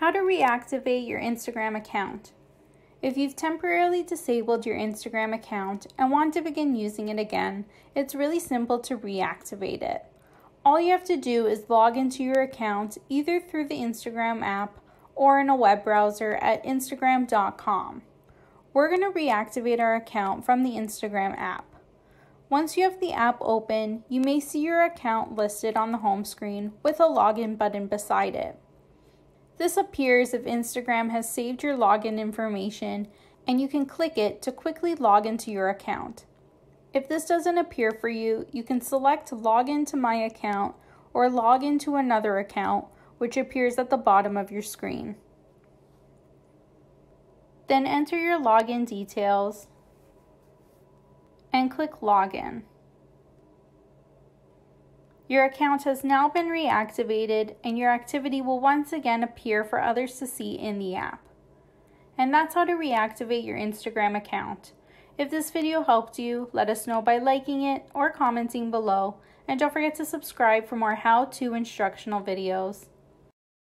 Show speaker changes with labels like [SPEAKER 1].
[SPEAKER 1] How to reactivate your Instagram account. If you've temporarily disabled your Instagram account and want to begin using it again, it's really simple to reactivate it. All you have to do is log into your account either through the Instagram app or in a web browser at instagram.com. We're going to reactivate our account from the Instagram app. Once you have the app open, you may see your account listed on the home screen with a login button beside it. This appears if Instagram has saved your login information, and you can click it to quickly log into your account. If this doesn't appear for you, you can select Log into my account or Log into another account, which appears at the bottom of your screen. Then enter your login details and click Login. Your account has now been reactivated and your activity will once again appear for others to see in the app. And that's how to reactivate your Instagram account. If this video helped you, let us know by liking it or commenting below, and don't forget to subscribe for more how-to instructional videos.